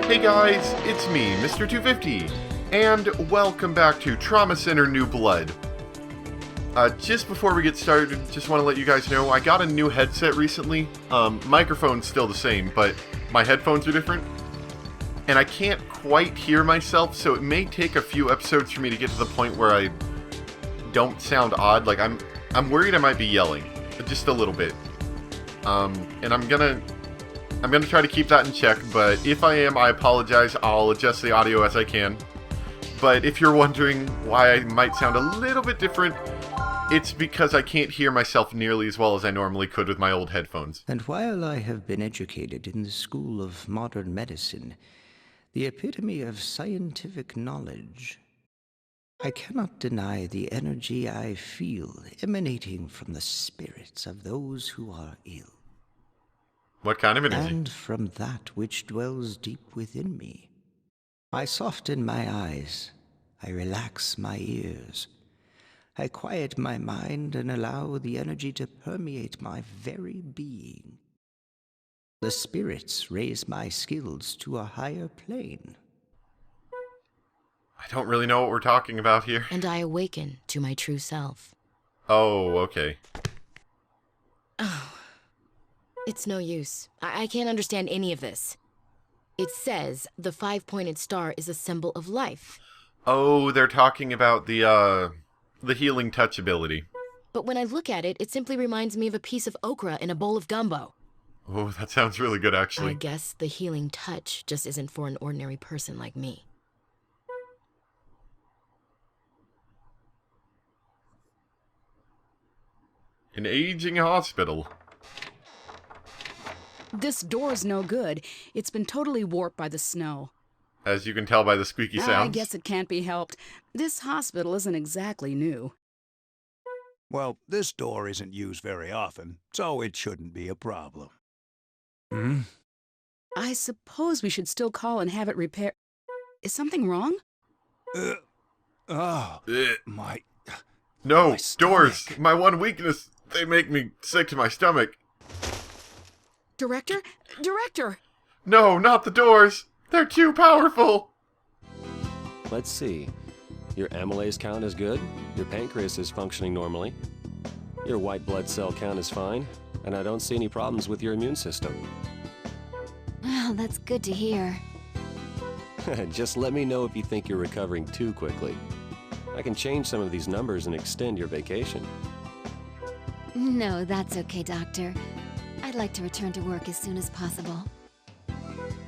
Hey guys, it's me, Mr. 250, and welcome back to Trauma Center New Blood. Just before we get started, just want to let you guys know, I got a new headset recently. Microphone's still the same, but my headphones are different. And I can't quite hear myself, so it may take a few episodes for me to get to the point where I don't sound odd. Like, I'm worried I might be yelling, just a little bit. And I'm gonna try to keep that in check, but if I am, I apologize. I'll adjust the audio as I can. But if you're wondering why I might sound a little bit different, it's because I can't hear myself nearly as well as I normally could with my old headphones. And while I have been educated in the school of modern medicine, the epitome of scientific knowledge, I cannot deny the energy I feel emanating from the spirits of those who are ill. What kind of energy? And from that which dwells deep within me. I soften my eyes, I relax my ears, I quiet my mind and allow the energy to permeate my very being. The spirits raise my skills to a higher plane. I don't really know what we're talking about here. And I awaken to my true self. Oh, okay. Oh. It's no use. I can't understand any of this. It says the 5-pointed star is a symbol of life. Oh, they're talking about the healing touch ability. But when I look at it, it simply reminds me of a piece of okra in a bowl of gumbo. Oh, that sounds really good, actually. I guess the healing touch just isn't for an ordinary person like me. An aging hospital. This door's no good. It's been totally warped by the snow. As you can tell by the squeaky sounds. I guess it can't be helped. This hospital isn't exactly new. Well, this door isn't used very often, so it shouldn't be a problem. I suppose we should still call and have it repaired. Is something wrong? No, My doors! stomach. My one weakness! They make me sick to my stomach. Director? Director! No, not the doors! They're too powerful! Let's see. Your amylase count is good, your pancreas is functioning normally, your white blood cell count is fine, and I don't see any problems with your immune system. Well, that's good to hear. Just let me know if you think you're recovering too quickly. I can change some of these numbers and extend your vacation. No, that's okay, Doctor. I'd like to return to work as soon as possible.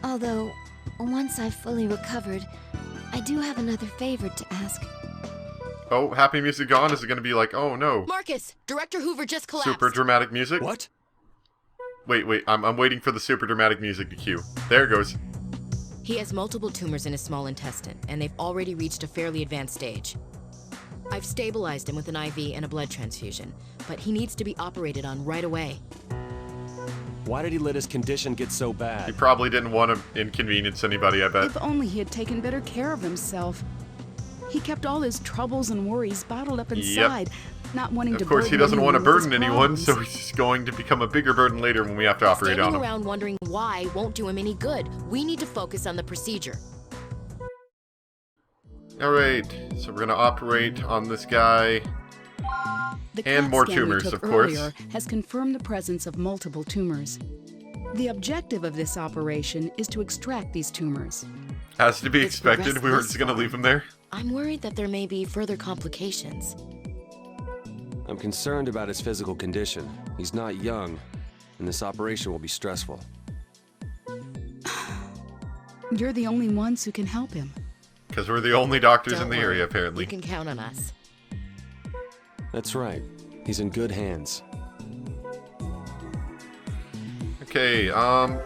Although, once I've fully recovered, I do have another favor to ask. Oh, happy music gone? Is it gonna be like, oh no? Marcus! Director Hoover just collapsed! Super dramatic music? What? Wait, I'm waiting for the super dramatic music to cue. There it goes. He has multiple tumors in his small intestine, and they've already reached a fairly advanced stage. I've stabilized him with an IV and a blood transfusion, but he needs to be operated on right away. Why did he let his condition get so He bad? probably didn't want to inconvenience anybody, I bet. If only he had taken better care of himself. He kept all his troubles and worries bottled up inside, not wanting to Of course, he burden doesn't want to anyone with his burden anyone, so problems. he's just going to become a bigger burden later when we have to operate on Standing him. around wondering why won't do him any good. We need to focus on the procedure. Alright, so we're gonna operate on this guy. The And CAT more scan we tumors, took of course. earlier has confirmed the presence of multiple tumors. The objective of this operation is to extract these tumors. As to be It's expected, progressed we were this just gonna far. leave him there. I'm worried that there may be further complications. I'm concerned about his physical condition. He's not young, and this operation will be stressful. You're the only ones who can help him. Because we're the only doctors Don't in the worry. area, apparently. You can count on us. That's right. He's in good hands. Okay,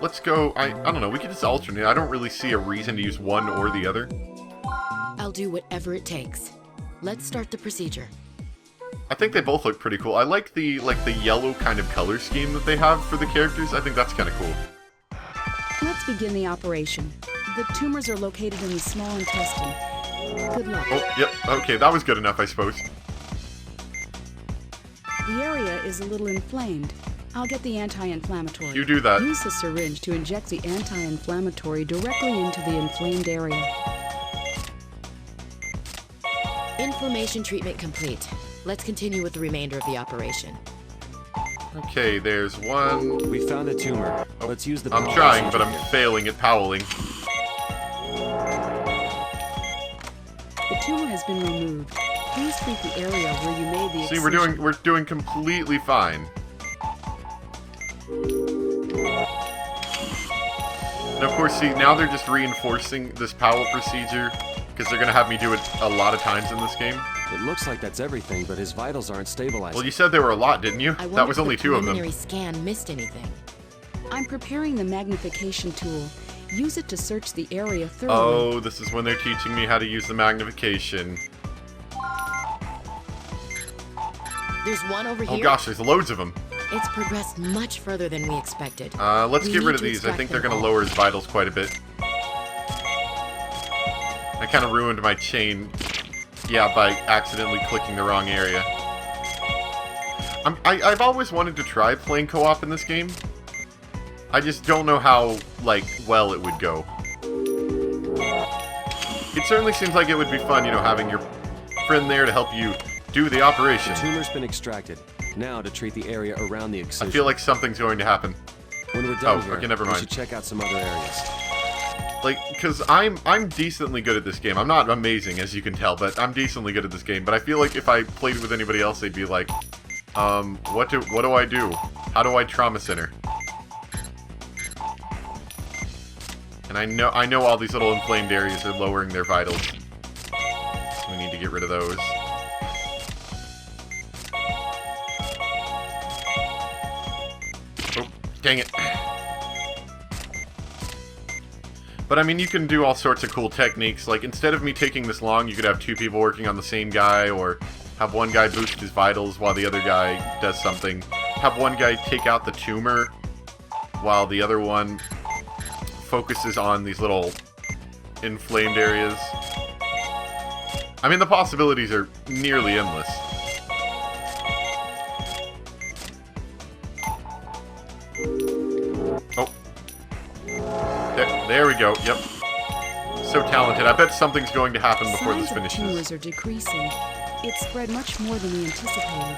let's go. I don't know, we could just alternate. I don't really see a reason to use one or the other. I'll do whatever it takes. Let's start the procedure. I think they both look pretty cool. I like the yellow kind of color scheme that they have for the characters. I think that's kind of cool. Let's begin the operation. The tumors are located in the small intestine. Good luck. Oh, yep, okay, that was good enough, I suppose. The area is a little inflamed. I'll get the anti-inflammatory. You do that. Use the syringe to inject the anti-inflammatory directly into the inflamed area. Inflammation treatment complete. Let's continue with the remainder of the operation. Okay, there's one. We found a tumor. Let's use the I'm powell trying, but procedure I'm here. failing at powelling. The tumor has been removed. Please treat the area where you made the See, excision. we're doing completely fine. And of course, see, now they're just reinforcing this Powell procedure because they're gonna have me do it a lot of times in this game. It looks like that's everything, but his vitals aren't stabilizing. Well, you said there were a lot, didn't you? I wonder That was if only the 2 of them. preliminary scan missed anything. I'm preparing the magnification tool. Use it to search the area thoroughly. Oh, this is when they're teaching me how to use the magnification. There's one over Oh here. gosh, there's loads of them. It's progressed much further than we expected. Let's We get need rid of to these. I extract think they're them gonna all. lower his vitals quite a bit. I kind of ruined my chain, yeah, by accidentally clicking the wrong area. I've always wanted to try playing co-op in this game. I just don't know how, like, well it would go. It certainly seems like it would be fun, you know, having your friend there to help you do the operation. The tumor's been extracted. Now to treat the area around the excision. I feel like something's going to happen. When we're done Oh, here, okay, never we mind. should check out some other areas. Like, because I'm decently good at this game. I'm not amazing, as you can tell, but I'm decently good at this game. But I feel like if I played with anybody else, they'd be like, what do I do? How do I trauma center? And I know all these little inflamed areas are lowering their vitals. So we need to get rid of those. Oh, dang it. But I mean, you can do all sorts of cool techniques. Like, instead of me taking this long, you could have 2 people working on the same guy, or have one guy boost his vitals while the other guy does something. Have one guy take out the tumor while the other one focuses on these little inflamed areas. I mean, the possibilities are nearly endless. Oh. There we go, yep. So talented. I bet something's going to happen before this Signs of finishes. tumors are decreasing. It spread much more than we anticipated.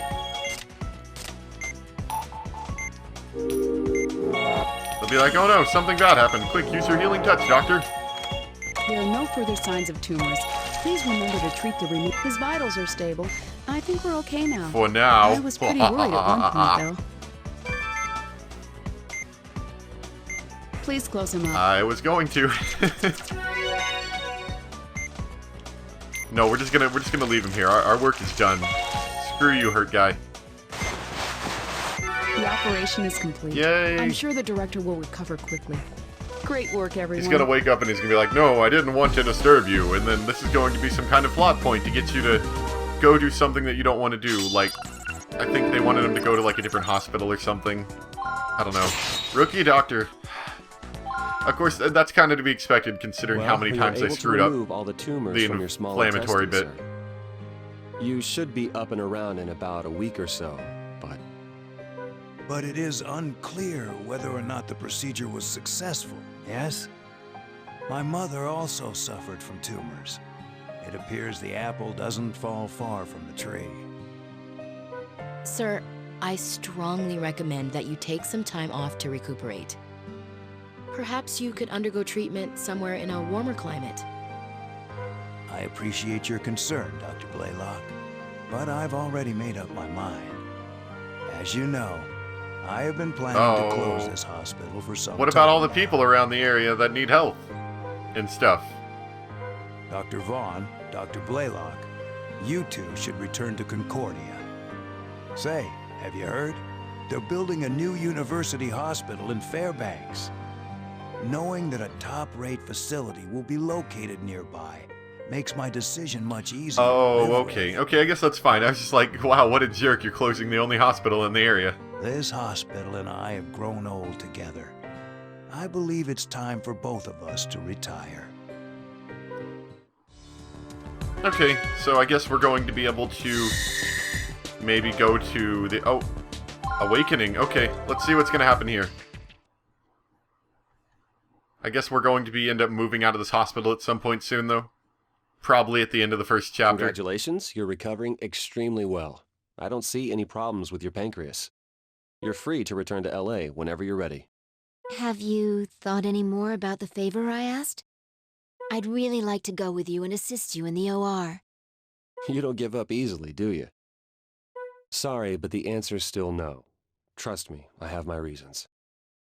They'll be like, oh no, something bad happened. Quick, use your healing touch, doctor. There are no further signs of tumors. Please remember to treat the removal. His vitals are stable. I think we're okay now. For now. I was pretty worried at one point, though. Please close him up. I was going to. No, we're just gonna leave him here. Our work is done. Screw you, hurt guy. The operation is complete. Yay. I'm sure the director will recover quickly. Great work, everyone. He's gonna wake up and he's gonna be like, no, I didn't want to disturb you. And then this is going to be some kind of plot point to get you to go do something that you don't want to do. Like, I think they wanted him to go to like a different hospital or something. I don't know. Rookie doctor. Of course, that's kind of to be expected considering how many we times were I able screwed to up. remove all the tumors the from your small inflammatory intestine, bit. sir. You should be up and around in about a week or so, But it is unclear whether or not the procedure was successful, yes? My mother also suffered from tumors. It appears the apple doesn't fall far from the tree. Sir, I strongly recommend that you take some time off to recuperate. Perhaps you could undergo treatment somewhere in a warmer climate. I appreciate your concern, Dr. Blaylock, but I've already made up my mind. As you know, I have been planning to close this hospital for some time. What about all the now. people around the area that need help and stuff? Dr. Vaughn, Dr. Blaylock, you two should return to Concordia. Say, have you heard? They're building a new university hospital in Fairbanks. Knowing that a top-rate facility will be located nearby makes my decision much easier. Oh, to live okay. with. Okay, I guess that's fine. I was just like, wow, what a jerk. You're closing the only hospital in the area. This hospital and I have grown old together. I believe it's time for both of us to retire. Okay, so I guess we're going to be able to maybe go to the... Oh, Awakening. Okay, let's see what's going to happen here. I guess we're going to end up moving out of this hospital at some point soon, though. Probably at the end of the first chapter. Congratulations, you're recovering extremely well. I don't see any problems with your pancreas. You're free to return to LA whenever you're ready. Have you thought any more about the favor I asked? I'd really like to go with you and assist you in the OR. You don't give up easily, do you? Sorry, but the answer's still no. Trust me, I have my reasons.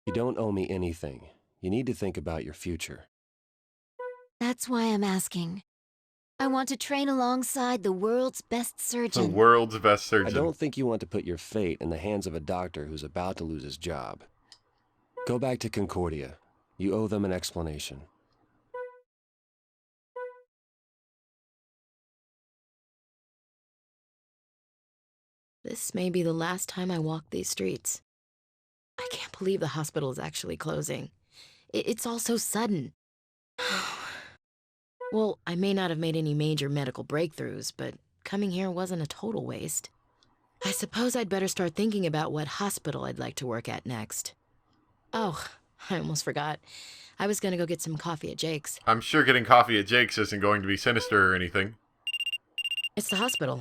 You don't owe me anything. You need to think about your future. That's why I'm asking. I want to train alongside the world's best surgeon. The world's best surgeon. I don't think you want to put your fate in the hands of a doctor who's about to lose his job. Go back to Concordia. You owe them an explanation. This may be the last time I walk these streets. I can't believe the hospital is actually closing. It's all so sudden. Well, I may not have made any major medical breakthroughs, but coming here wasn't a total waste. I suppose I'd better start thinking about what hospital I'd like to work at next. Oh, I almost forgot. I was gonna go get some coffee at Jake's. I'm sure getting coffee at Jake's isn't going to be sinister or anything. It's the hospital.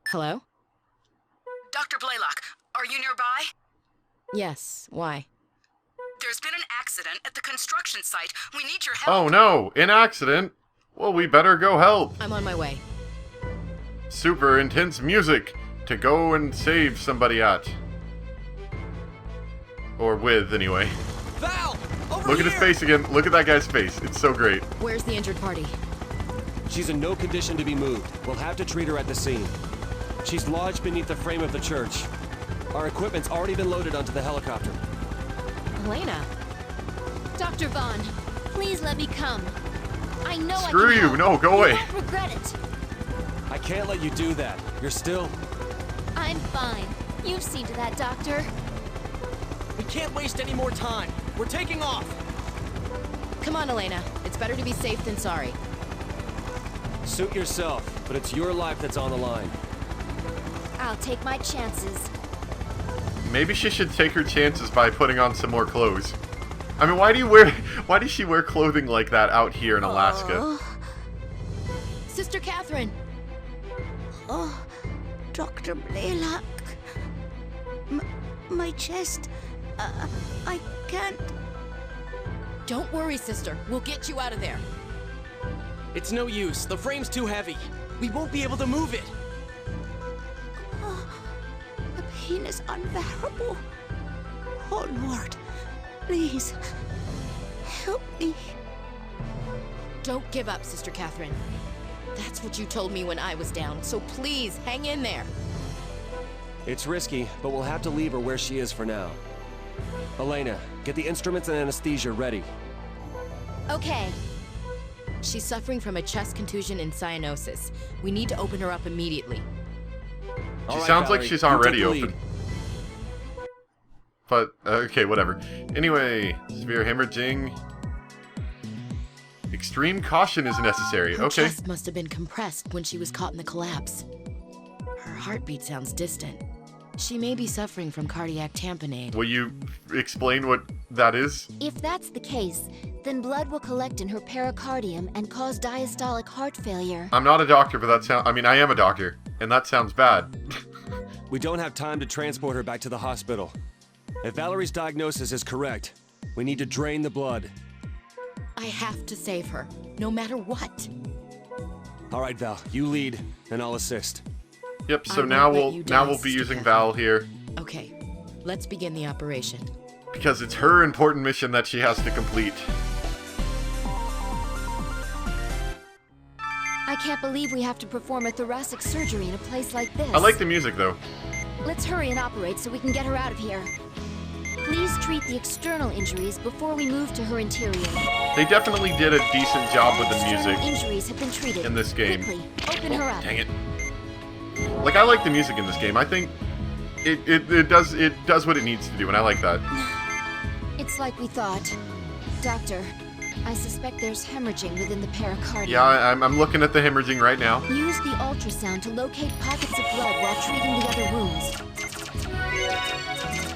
Hello? Dr. Blaylock, are you nearby? Yes, why? There's been an accident at the construction site. We need your help. Oh no, an accident? Well, we better go help. I'm on my way. Super intense music to go and save somebody at. Or with, anyway. Val! Over Look at his here! face again. Look at that guy's face. It's so great. Where's the injured party? She's in no condition to be moved. We'll have to treat her at the scene. She's lodged beneath the frame of the church. Our equipment's already been loaded onto the helicopter. Elena. Dr. Vaughn, please let me come. I know Screw I can you. help. No, go away. You won't regret it. I can't let you do that. You're still... I'm fine. You've seen to that, Doctor. We can't waste any more time. We're taking off. Come on, Elena. It's better to be safe than sorry. Suit yourself, but it's your life that's on the line. I'll take my chances. Maybe she should take her chances by putting on some more clothes. I mean, why does she wear clothing like that out here in Alaska? Sister Catherine! Oh, Dr. Blaylock. My chest. I can't. Don't worry, sister. We'll get you out of there. It's no use. The frame's too heavy. We won't be able to move it. The pain is unbearable. Oh, Lord. Please. Help me. Don't give up, Sister Catherine. That's what you told me when I was down, so please, hang in there. It's risky, but we'll have to leave her where she is for now. Elena, get the instruments and anesthesia ready. Okay. She's suffering from a chest contusion and cyanosis. We need to open her up immediately. She sounds like she's already open. But, okay, whatever. Anyway, severe hemorrhaging. Extreme caution is necessary. Her Okay. chest must have been compressed when she was caught in the collapse. Her heartbeat sounds distant. She may be suffering from cardiac tamponade. Will you explain what that is? If that's the case, then blood will collect in her pericardium and cause diastolic heart failure. I'm not a doctor, but I mean, I am a doctor, and that sounds bad. We don't have time to transport her back to the hospital. If Valerie's diagnosis is correct, we need to drain the blood. I have to save her, no matter what. All right, Val, you lead, and I'll assist. Yep, so I now won't let you we'll down, be Sister using Catherine. Val here Okay, let's begin the operation. because it's her important mission that she has to complete. I can't believe we have to perform a thoracic surgery in a place like this. I like the music though. Let's hurry and operate so we can get her out of here. Please treat the external injuries before we move to her interior. They definitely did a decent job with the External music injuries have been treated. in this game. Quickly, open her up. Dang it. Like, I like the music in this game. I think it does what it needs to do, and I like that. It's like we thought. Doctor, I suspect there's hemorrhaging within the pericardium. Yeah, I'm looking at the hemorrhaging right now. Use the ultrasound to locate pockets of blood while treating the other wounds.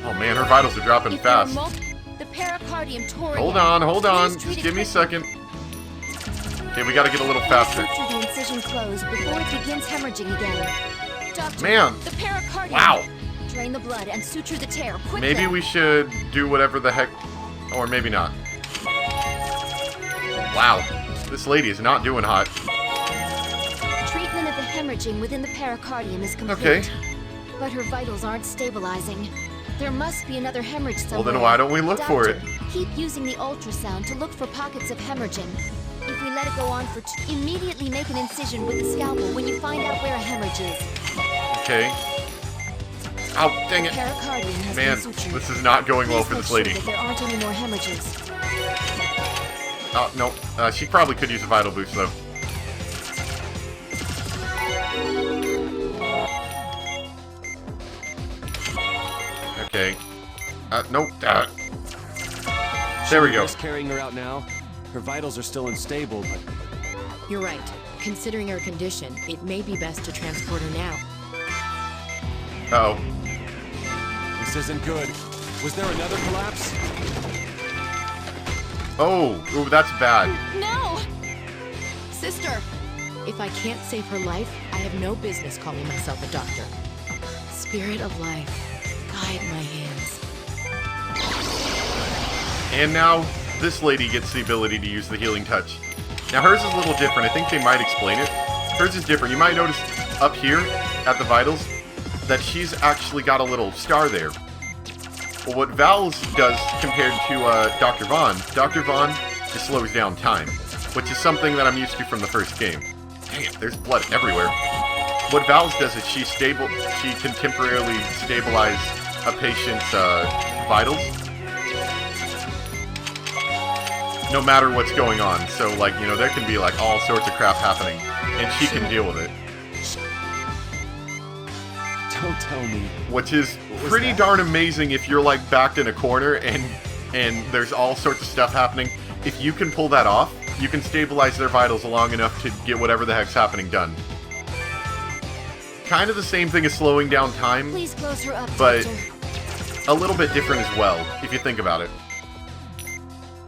Oh man, her vitals are dropping fast. The pericardium tore Hold on. Just give me a second. Okay, we gotta get a little faster. Suture the incision closed before it begins hemorrhaging again. Doctor, Man. the pericardium. Wow. Drain the blood and suture the tear quickly. Maybe we should do whatever the heck, or maybe not. Wow, this lady is not doing hot. Treatment of the hemorrhaging within the pericardium is complete. Okay. But her vitals aren't stabilizing. There must be another hemorrhage somewhere. Well, then why don't we look for it? Keep using the ultrasound to look for pockets of hemorrhaging. If we let it go on for immediately make an incision with the scalpel when you find out where a hemorrhage is. Okay. Ow, dang it. Pericardium has Man, been sutured. this is not going well for this lady. Please make sure that there aren't any more hemorrhages. Oh, no. She probably could use a vital boost, though. Okay. Nope. There we go. Just carrying her out now. Her vitals are still unstable, but... You're right. Considering her condition, it may be best to transport her now. Uh-oh. This isn't good. Was there another collapse? Oh, ooh, that's bad. No! Sister! If I can't save her life, I have no business calling myself a doctor. Spirit of life, guide my hands. And now, this lady gets the ability to use the healing touch. Now, hers is a little different. I think they might explain it. Hers is different. You might notice up here at the vitals that she's actually got a little star there. Well, what Val's does compared to Dr. Vaughn just slows down time, which is something that I'm used to from the first game. Dang it, there's blood everywhere. What Val's does is she can temporarily stabilize a patient's vitals, no matter what's going on. So, like, you know, there can be, like, all sorts of crap happening, and she can deal with it. Don't tell me. Which is pretty darn amazing if you're, like, backed in a corner and there's all sorts of stuff happening. If you can pull that off, you can stabilize their vitals long enough to get whatever the heck's happening done. Kind of the same thing as slowing down time, Please close her up, but doctor. a little bit different as well, if you think about it.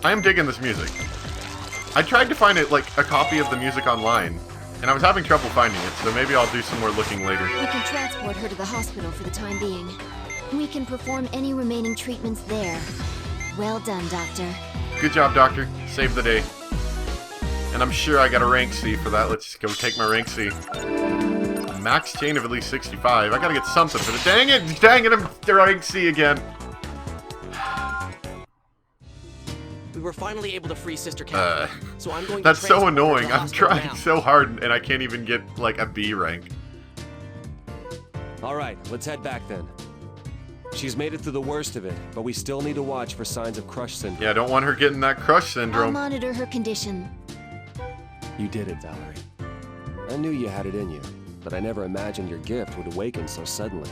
I am digging this music. I tried to find it, like, a copy of the music online, and I was having trouble finding it, so maybe I'll do some more looking later. We can transport her to the hospital for the time being. We can perform any remaining treatments there. Well done, Doctor. Good job, Doctor. Saved the day. And I'm sure I got a rank C for that. Let's go take my rank C. A max chain of at least 65. I gotta get something for it. Dang it, I'm rank C again. We were finally able to free Sister Catherine, so I'm going That's to so transport her to annoying. the I'm hospital trying now. so hard, and I can't even get, like, a B rank. Alright, let's head back then. She's made it through the worst of it, but we still need to watch for signs of crush syndrome. Yeah, I don't want her getting that crush I'll syndrome. monitor her condition. You did it, Valerie. I knew you had it in you, but I never imagined your gift would awaken so suddenly.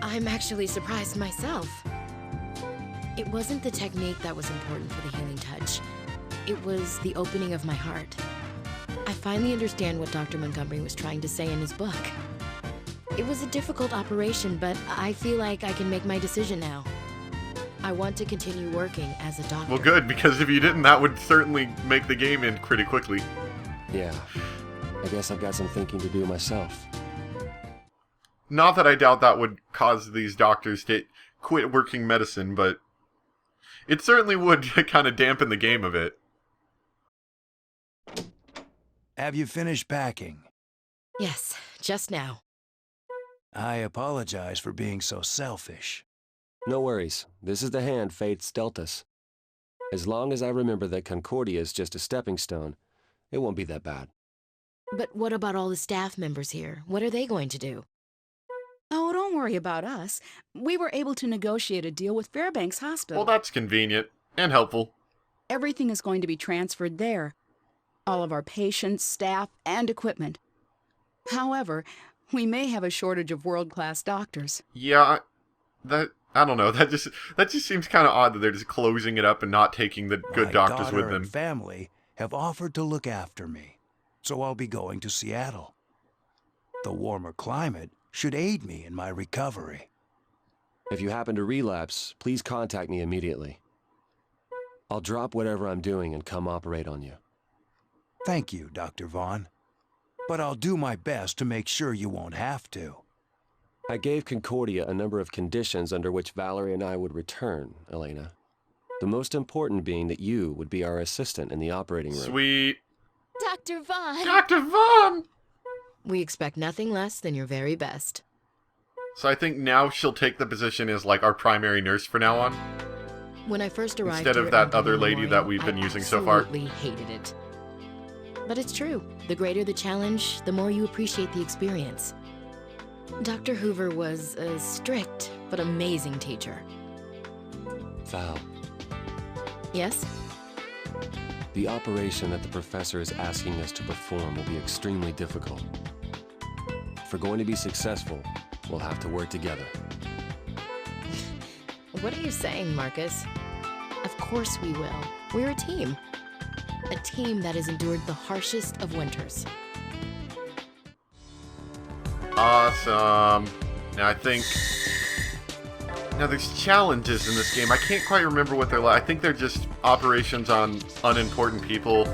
I'm actually surprised myself. It wasn't the technique that was important for the healing touch. It was the opening of my heart. I finally understand what Dr. Montgomery was trying to say in his book. It was a difficult operation, but I feel like I can make my decision now. I want to continue working as a doctor. Well, good, because if you didn't, that would certainly make the game end pretty quickly. Yeah, I guess I've got some thinking to do myself. Not that I doubt that would cause these doctors to quit working medicine, but it certainly would kind of dampen the game a bit. Have you finished packing? Yes, just now. I apologize for being so selfish. No worries. This is the hand fate's dealt us. As long as I remember that Concordia is just a stepping stone, it won't be that bad. But what about all the staff members here? What are they going to do? Oh, don't worry about us. We were able to negotiate a deal with Fairbanks Hospital. Well, that's convenient and helpful. Everything is going to be transferred there. All of our patients, staff, and equipment. However, we may have a shortage of world-class doctors. Yeah, I don't know. That just seems kind of odd that they're just closing it up and not taking the good My doctors daughter with them. and family have offered to look after me, so I'll be going to Seattle. The warmer climate should aid me in my recovery. If you happen to relapse, please contact me immediately. I'll drop whatever I'm doing and come operate on you. Thank you, Dr. Vaughn. But I'll do my best to make sure you won't have to. I gave Concordia a number of conditions under which Valerie and I would return, Elena. The most important being that you would be our assistant in the operating room. Sweet. Dr. Vaughn! Dr. Vaughn! We expect nothing less than your very best. So I think now she'll take the position as, like, our primary nurse for now on. When I first arrived Instead here of at that Lincoln other lady Memorial, that we've been I using so far. absolutely hated it. But it's true. The greater the challenge, the more you appreciate the experience. Dr. Hoover was a strict but amazing teacher. Val, Yes? the operation that the professor is asking us to perform will be extremely difficult. If we're going to be successful, we'll have to work together. What are you saying, Marcus? Of course we will. We're a team. A team that has endured the harshest of winters. Awesome. Now I think... Now there's challenges in this game. I can't quite remember what they're like. I think they're just operations on unimportant people.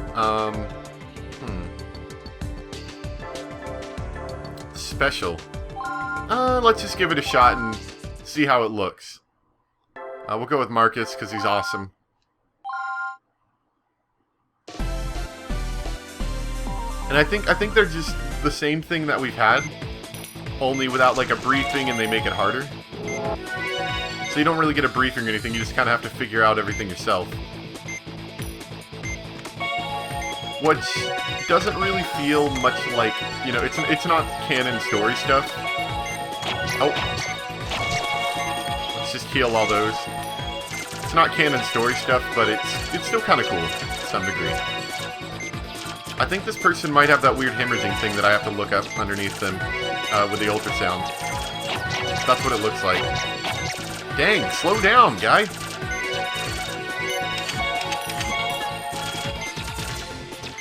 Special. Let's just give it a shot and see how it looks. We'll go with Marcus because he's awesome. And I think they're just the same thing that we've had, only without like a briefing, and they make it harder. So you don't really get a briefing or anything, you just kind of have to figure out everything yourself. Which doesn't really feel much like, you know, it's not canon story stuff. Oh. Let's just heal all those. It's not canon story stuff, but it's still kind of cool to some degree. I think this person might have that weird hemorrhaging thing that I have to look up underneath them with the ultrasound. That's what it looks like. Dang, slow down, guy.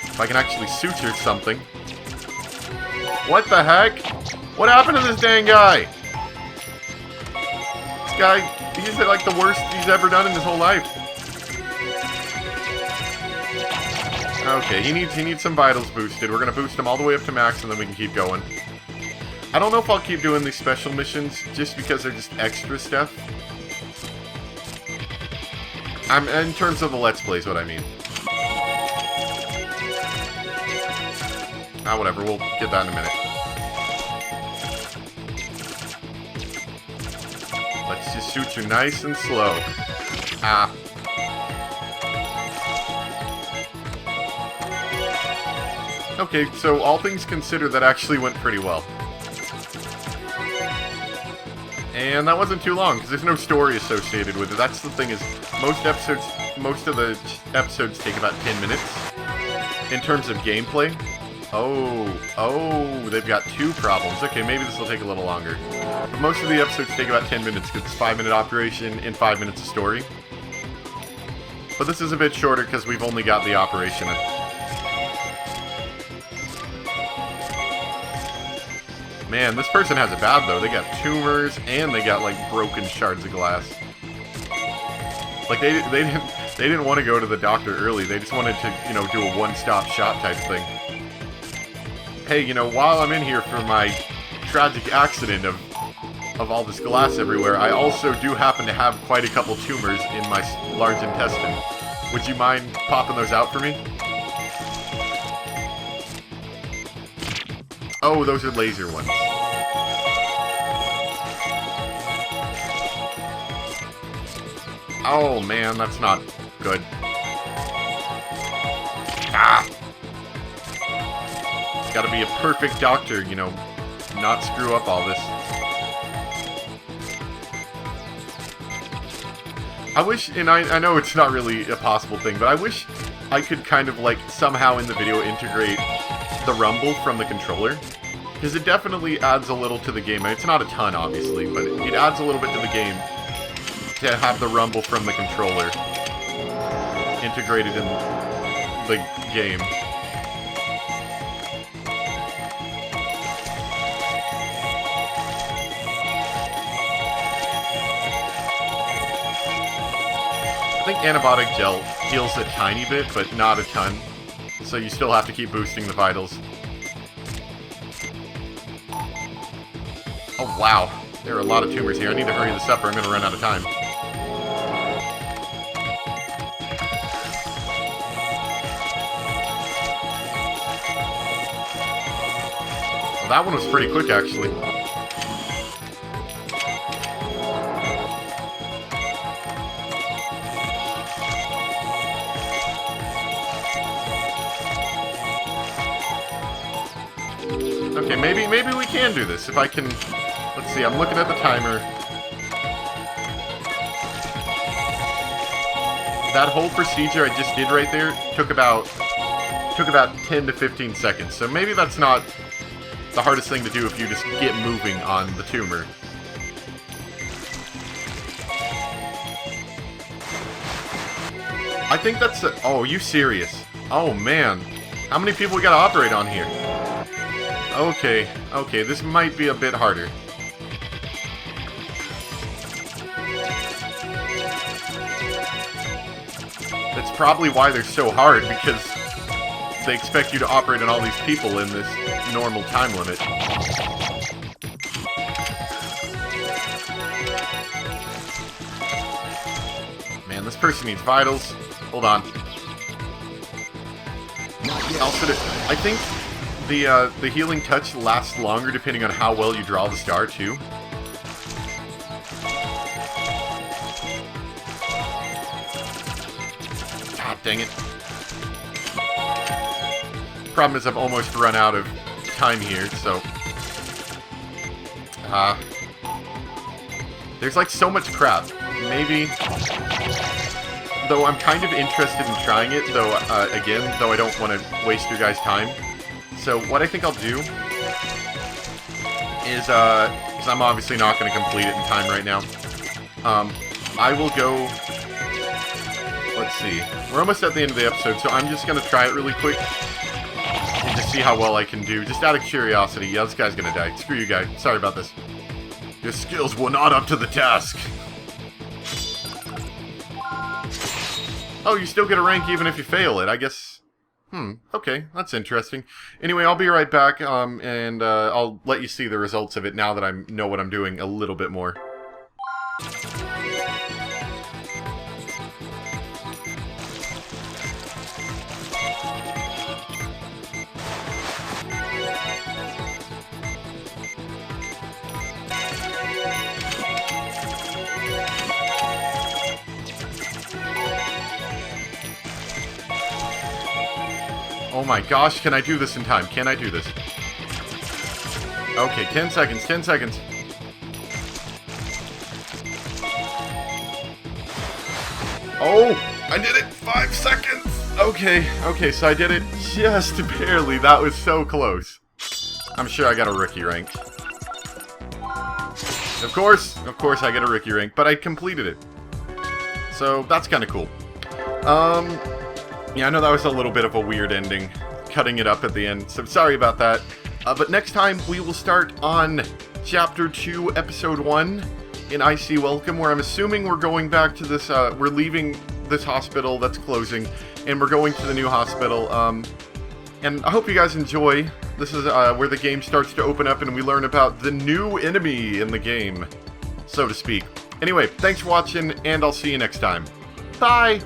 If I can actually suture something. What the heck? What happened to this dang guy? This guy, he's like the worst he's ever done in his whole life. Okay, he needs some vitals boosted. We're gonna boost him all the way up to max, and then we can keep going. I don't know if I'll keep doing these special missions, just because they're just extra stuff. In terms of the Let's Plays, what I mean. Whatever, we'll get that in a minute. Let's just shoot you nice and slow. Okay, so all things considered, that actually went pretty well. And that wasn't too long, because there's no story associated with it. That's the thing, is most of the episodes take about 10 minutes in terms of gameplay. Oh, they've got 2 problems. Okay, maybe this will take a little longer. But most of the episodes take about 10 minutes, because it's a 5-minute operation and 5 minutes of story. But this is a bit shorter, because we've only got the operation. Man, this person has it bad, though. They got tumors, and they got, like, broken shards of glass. Like, they didn't want to go to the doctor early. They just wanted to, you know, do a one-stop shop type thing. Hey, you know, while I'm in here for my tragic accident of all this glass everywhere, I also do happen to have quite a couple tumors in my large intestine. Would you mind popping those out for me? Oh, those are laser ones. Oh man, that's not good. Gotta be a perfect doctor, you know, not screw up all this. I wish, and I know it's not really a possible thing, but I wish I could kind of like somehow in the video integrate the rumble from the controller, because it definitely adds a little to the game. It's not a ton, obviously, but it adds a little bit to the game to have the rumble from the controller integrated in the game. think antibiotic gel heals a tiny bit, but not a ton. So you still have to keep boosting the vitals. Oh, wow. There are a lot of tumors here. I need to hurry this up or I'm going to run out of time. Well, that one was pretty quick, actually. Okay, maybe we can do this. If I can... Let's see, I'm looking at the timer. That whole procedure I just did right there took about 10 to 15 seconds. So maybe that's not the hardest thing to do if you just get moving on the tumor. I think that's... Oh, are you serious? Oh, man. How many people we gotta operate on here? Okay, this might be a bit harder. That's probably why they're so hard, because they expect you to operate on all these people in this normal time limit. Man, this person needs vitals. Hold on. Also, I think the healing touch lasts longer depending on how well you draw the star, too. God dang it. Problem is I've almost run out of time here, so... there's like so much crap. Maybe... Though I'm kind of interested in trying it, though, again, though I don't want to waste your guys' time. So what I think I'll do is, because I'm obviously not going to complete it in time right now, I will go, let's see, we're almost at the end of the episode, so I'm just going to try it really quick and just see how well I can do, just out of curiosity. Yeah, this guy's going to die. Screw you, guy. Sorry about this. Your skills were not up to the task. Oh, you still get a rank even if you fail it, I guess. Okay, that's interesting. Anyway, I'll be right back, and I'll let you see the results of it now that I know what I'm doing a little bit more. Oh my gosh, can I do this in time? Can I do this? Okay, 10 seconds, 10 seconds. Oh, I did it! 5 seconds! Okay, so I did it just barely. That was so close. I'm sure I got a rookie rank. Of course I get a rookie rank, but I completed it. So, that's kind of cool. Yeah, I know that was a little bit of a weird ending, cutting it up at the end, so sorry about that. But next time, we will start on Chapter 2, Episode 1, in I See Welcome, where I'm assuming we're going back to this, we're leaving this hospital that's closing, and we're going to the new hospital. And I hope you guys enjoy. This is where the game starts to open up, and we learn about the new enemy in the game, so to speak. Anyway, thanks for watching, and I'll see you next time. Bye!